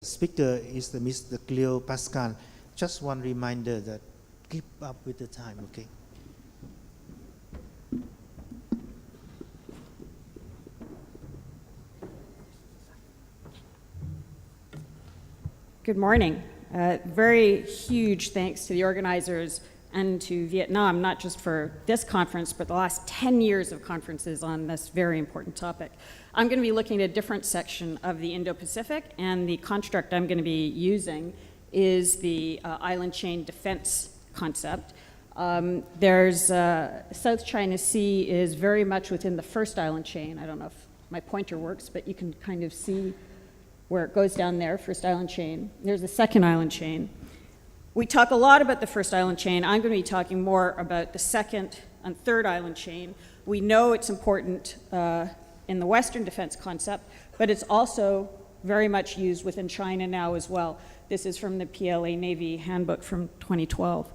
Speaker is the Mr. Cleo Pascal. Just one reminder that keep up with the time, okay? Good morning. Very huge thanks to the organizers and to Vietnam, not just for this conference, but the last 10 years of conferences on this very important topic. I'm going to be looking at a different section of the Indo-Pacific, and the construct I'm going to be using is the island chain defense concept. South China Sea is very much within the first island chain. I don't know if my pointer works, but you can kind of see where it goes down there, first island chain. There's the second island chain. We talk a lot about the first island chain. I'm going to be talking more about the second and third island chain. We know it's important in the Western defense concept, but it's also very much used within China now as well. This is from the PLA Navy Handbook from 2012.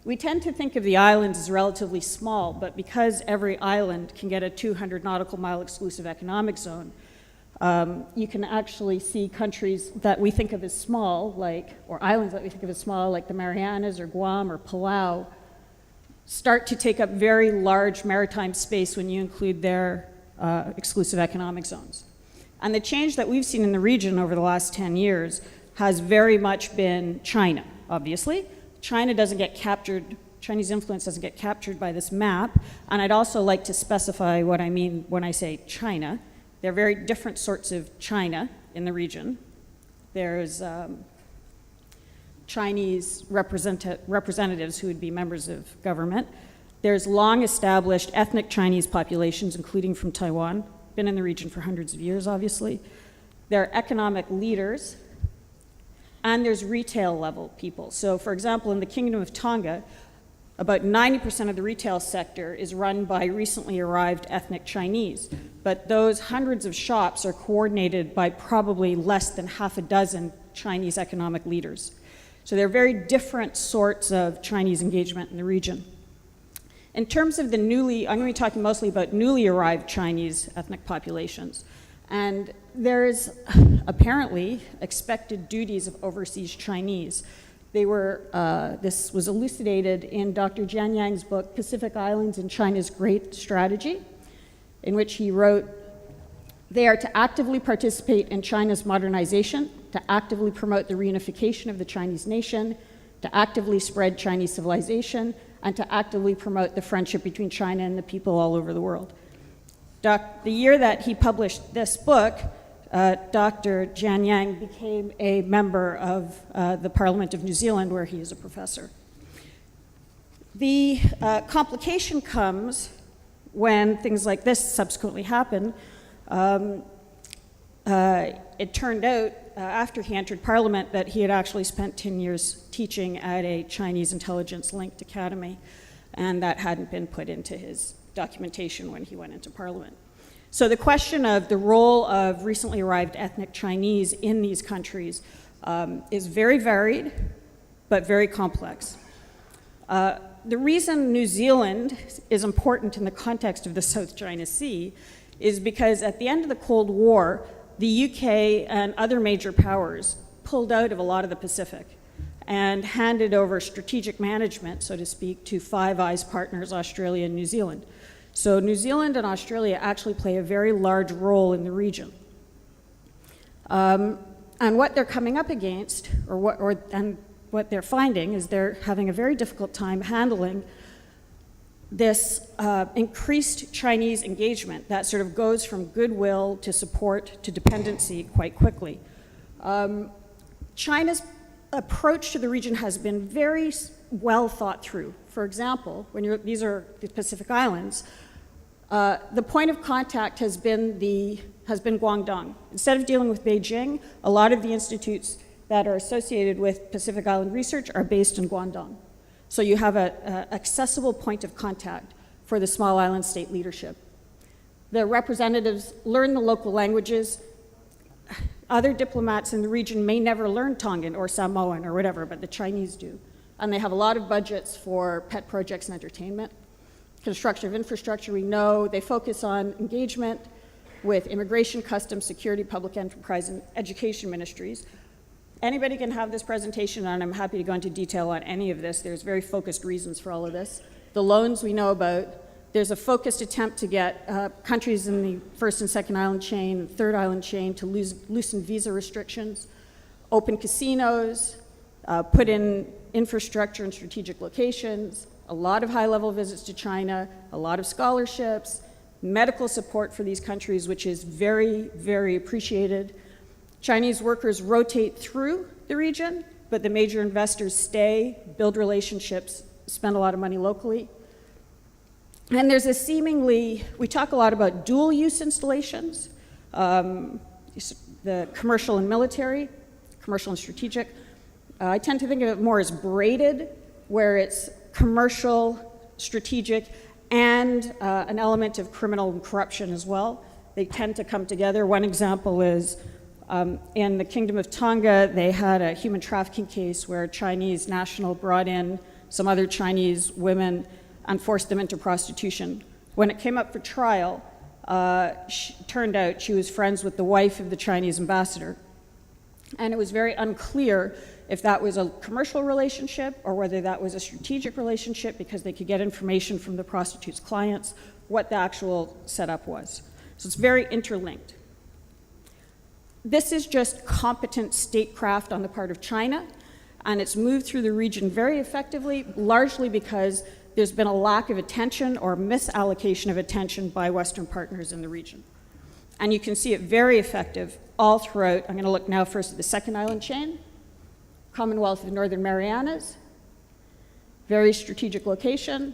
We tend to think of the islands as relatively small, but because every island can get a 200 nautical mile exclusive economic zone, you can actually see countries that we think of as small, or islands that we think of as small, like the Marianas or Guam or Palau, start to take up very large maritime space when you include their exclusive economic zones. And the change that we've seen in the region over the last 10 years has very much been China, obviously. China doesn't get captured, Chinese influence doesn't get captured by this map, and I'd also like to specify what I mean when I say China. There are very different sorts of China in the region. There's Chinese representatives who would be members of government. There's long-established ethnic Chinese populations, including from Taiwan, been in the region for hundreds of years, obviously. There are economic leaders, and there's retail-level people. So, for example, in the Kingdom of Tonga, about 90% of the retail sector is run by recently arrived ethnic Chinese, but those hundreds of shops are coordinated by probably less than half a dozen Chinese economic leaders. So they're very different sorts of Chinese engagement in the region. In terms of I'm going to be talking mostly about newly arrived Chinese ethnic populations, and there's apparently expected duties of overseas Chinese. This was elucidated in Dr. Jian Yang's book, Pacific Islands and China's Great Strategy, in which he wrote, "They are to actively participate in China's modernization, to actively promote the reunification of the Chinese nation, to actively spread Chinese civilization, and to actively promote the friendship between China and the people all over the world." The year that he published this book, Dr. Jian Yang became a member of the Parliament of New Zealand, where he is a professor. The complication comes when things like this subsequently happen. It turned out, after he entered Parliament, that he had actually spent 10 years teaching at a Chinese intelligence-linked academy, and that hadn't been put into his documentation when he went into Parliament. So the question of the role of recently arrived ethnic Chinese in these countries is very varied, but very complex. The reason New Zealand is important in the context of the South China Sea is because at the end of the Cold War, the UK and other major powers pulled out of a lot of the Pacific and handed over strategic management, so to speak, to Five Eyes partners, Australia and New Zealand. So New Zealand and Australia actually play a very large role in the region. And what they're coming up against, what they're finding, is they're having a very difficult time handling this increased Chinese engagement that sort of goes from goodwill to support to dependency quite quickly. China's approach to the region has been very well thought through. For example, these are the Pacific Islands, the point of contact has been Guangdong. Instead of dealing with Beijing, a lot of the institutes that are associated with Pacific Island research are based in Guangdong. So you have an accessible point of contact for the small island state leadership. The representatives learn the local languages. Other diplomats in the region may never learn Tongan or Samoan or whatever, but the Chinese do. And they have a lot of budgets for pet projects and entertainment. Construction of infrastructure, we know. They focus on engagement with immigration, customs, security, public enterprise, and education ministries. Anybody can have this presentation, and I'm happy to go into detail on any of this. There's very focused reasons for all of this. The loans we know about. There's a focused attempt to get countries in the first and second island chain, third island chain to loosen visa restrictions, open casinos, put in infrastructure in strategic locations, a lot of high-level visits to China, a lot of scholarships, medical support for these countries, which is very, very appreciated. Chinese workers rotate through the region, but the major investors stay, build relationships, spend a lot of money locally. And there's a seemingly, we talk a lot about dual-use installations, the commercial and military, commercial and strategic. I tend to think of it more as braided, where it's commercial, strategic, and an element of criminal and corruption as well. They tend to come together. One example is in the Kingdom of Tonga, they had a human trafficking case where a Chinese national brought in some other Chinese women and forced them into prostitution. When it came up for trial, turned out she was friends with the wife of the Chinese ambassador. And it was very unclear if that was a commercial relationship or whether that was a strategic relationship because they could get information from the prostitute's clients, what the actual setup was. So it's very interlinked. This is just competent statecraft on the part of China, and it's moved through the region very effectively, largely because there's been a lack of attention or misallocation of attention by Western partners in the region. And you can see it very effective all throughout. I'm going to look now first at the second island chain, Commonwealth of Northern Marianas, very strategic location.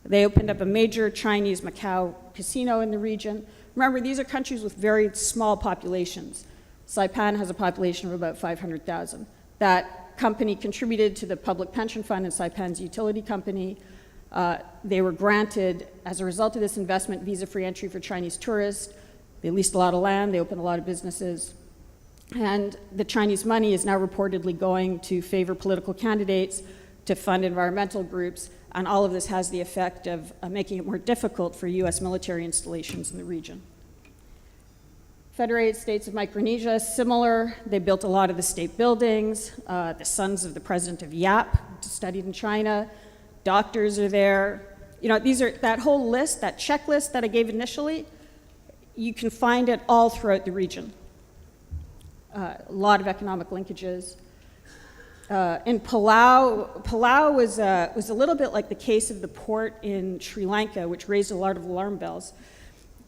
They opened up a major Chinese Macau casino in the region. Remember, these are countries with very small populations. Saipan has a population of about 500,000. That company contributed to the public pension fund in Saipan's utility company. They were granted, as a result of this investment, visa-free entry for Chinese tourists. They leased a lot of land, they opened a lot of businesses. And the Chinese money is now reportedly going to favor political candidates, to fund environmental groups, and all of this has the effect of making it more difficult for US military installations in the region. Federated States of Micronesia, similar. They built a lot of the state buildings. The sons of the president of Yap studied in China. Doctors are there. You know, these are, that whole list, that checklist that I gave initially, you can find it all throughout the region. A lot of economic linkages. In Palau was a little bit like the case of the port in Sri Lanka, which raised a lot of alarm bells.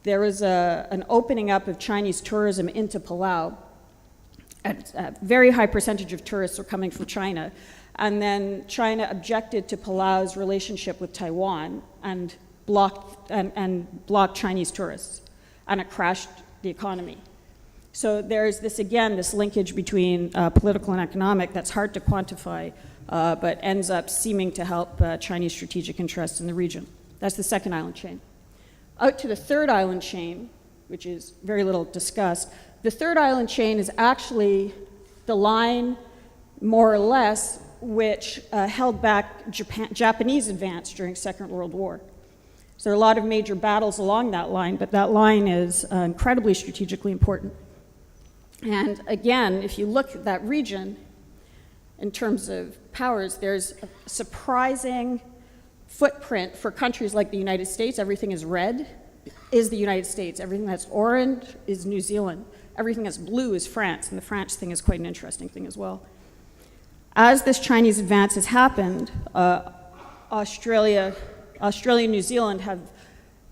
There was an opening up of Chinese tourism into Palau. A very high percentage of tourists were coming from China. And then China objected to Palau's relationship with Taiwan and blocked Chinese tourists. And it crashed the economy. So there's this, again, this linkage between political and economic that's hard to quantify, but ends up seeming to help Chinese strategic interests in the region. That's the second island chain. Out to the third island chain, which is very little discussed, the third island chain is actually the line, more or less, which held back Japanese advance during Second World War. So there are a lot of major battles along that line, but that line is incredibly strategically important. And again, if you look at that region, in terms of powers, there's a surprising footprint for countries like the United States. Everything is red is the United States. Everything that's orange is New Zealand. Everything that's blue is France, and the France thing is quite an interesting thing as well. As this Chinese advance has happened, Australia and New Zealand have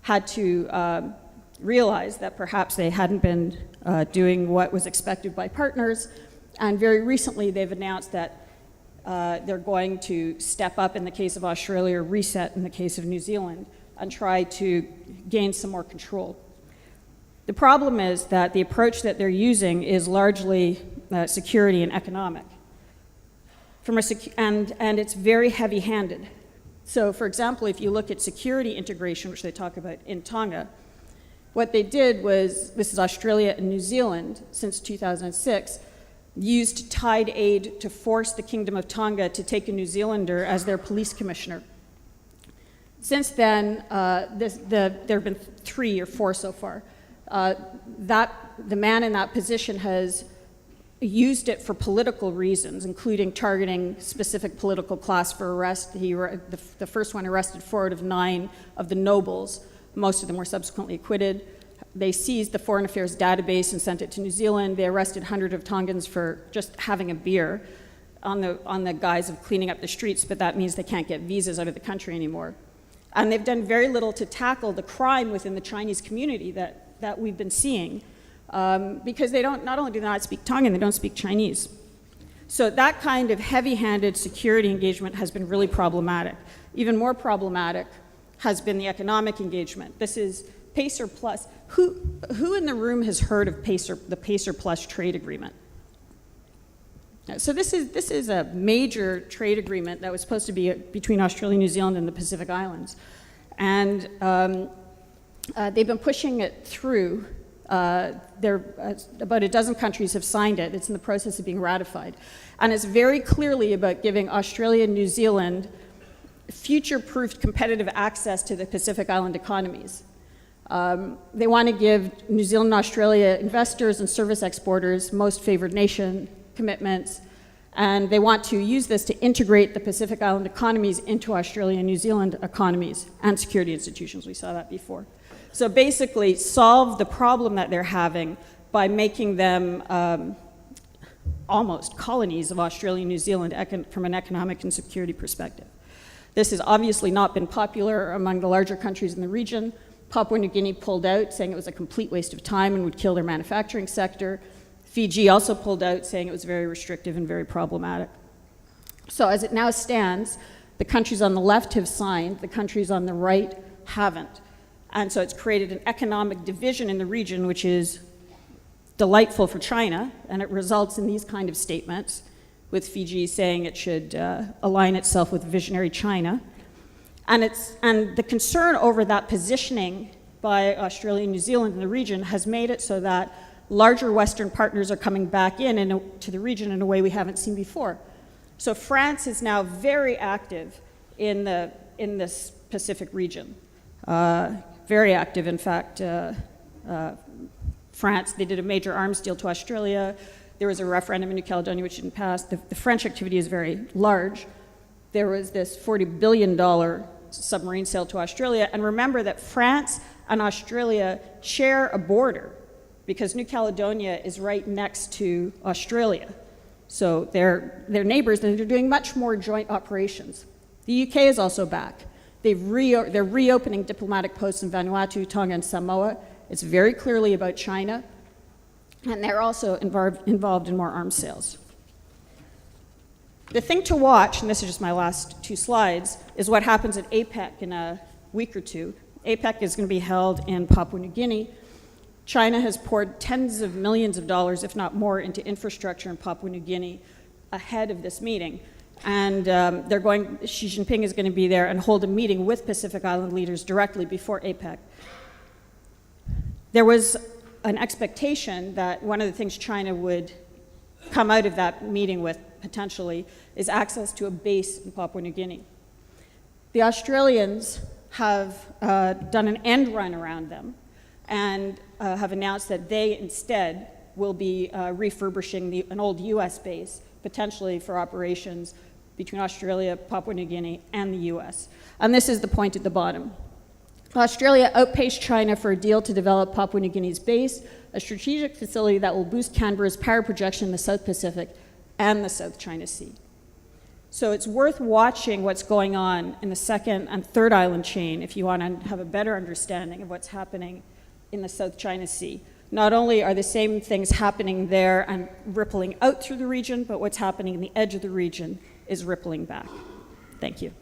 had to realize that perhaps they hadn't been doing what was expected by partners, and very recently they've announced that they're going to step up in the case of Australia, reset in the case of New Zealand, and try to gain some more control. The problem is that the approach that they're using is largely security and economic. And it's very heavy-handed. So, for example, if you look at security integration, which they talk about in Tonga, what they did was, this is Australia and New Zealand, since 2006, used tide aid to force the Kingdom of Tonga to take a New Zealander as their police commissioner. Since then, there have been 3 or 4 so far. The man in that position has used it for political reasons, including targeting specific political class for arrest. The first one arrested 4 out of 9 of the nobles. Most of them were subsequently acquitted. They seized the Foreign Affairs database and sent it to New Zealand. They arrested hundreds of Tongans for just having a beer on the guise of cleaning up the streets, but that means they can't get visas out of the country anymore. And they've done very little to tackle the crime within the Chinese community that we've been seeing, because they not only do they not speak Tongan, they don't speak Chinese. So that kind of heavy-handed security engagement has been really problematic. Even more problematic has been the economic engagement. This is PACER Plus. Who in the room has heard of the PACER Plus trade agreement? So this is a major trade agreement that was supposed to be between Australia, New Zealand, and the Pacific Islands. And they've been pushing it through. About a dozen countries have signed it. It's in the process of being ratified. And it's very clearly about giving Australia and New Zealand future-proofed competitive access to the Pacific Island economies. They want to give New Zealand and Australia investors and service exporters most favored nation commitments, and they want to use this to integrate the Pacific Island economies into Australia and New Zealand economies and security institutions. We saw that before. So basically solve the problem that they're having by making them almost colonies of Australia and New Zealand from an economic and security perspective. This has obviously not been popular among the larger countries in the region. Papua New Guinea pulled out, saying it was a complete waste of time and would kill their manufacturing sector. Fiji also pulled out, saying it was very restrictive and very problematic. So as it now stands, the countries on the left have signed, the countries on the right haven't. And so it's created an economic division in the region, which is delightful for China, and it results in these kind of statements, with Fiji saying it should align itself with visionary China. And the concern over that positioning by Australia and New Zealand in the region has made it so that larger Western partners are coming back to the region in a way we haven't seen before. So France is now very active in this Pacific region. Very active, in fact. France, they did a major arms deal to Australia. There was a referendum in New Caledonia which didn't pass. The French activity is very large. There was this $40 billion submarine sale to Australia. And remember that France and Australia share a border, because New Caledonia is right next to Australia. So they're neighbors, and they're doing much more joint operations. The UK is also back. They're reopening diplomatic posts in Vanuatu, Tonga, and Samoa. It's very clearly about China. And they're also involved in more arms sales. The thing to watch, and this is just my last 2 slides, is what happens at APEC in a week or 2. APEC is going to be held in Papua New Guinea. China has poured tens of millions of dollars, if not more, into infrastructure in Papua New Guinea ahead of this meeting. And Xi Jinping is going to be there and hold a meeting with Pacific Island leaders directly before APEC. There was an expectation that one of the things China would come out of that meeting with, potentially, is access to a base in Papua New Guinea. The Australians have done an end run around them and have announced that they instead will be refurbishing an old US base, potentially for operations between Australia, Papua New Guinea, and the US. And this is the point at the bottom. Australia outpaced China for a deal to develop Papua New Guinea's base, a strategic facility that will boost Canberra's power projection in the South Pacific and the South China Sea. So it's worth watching what's going on in the second and third island chain if you want to have a better understanding of what's happening in the South China Sea. Not only are the same things happening there and rippling out through the region, but what's happening in the edge of the region is rippling back. Thank you.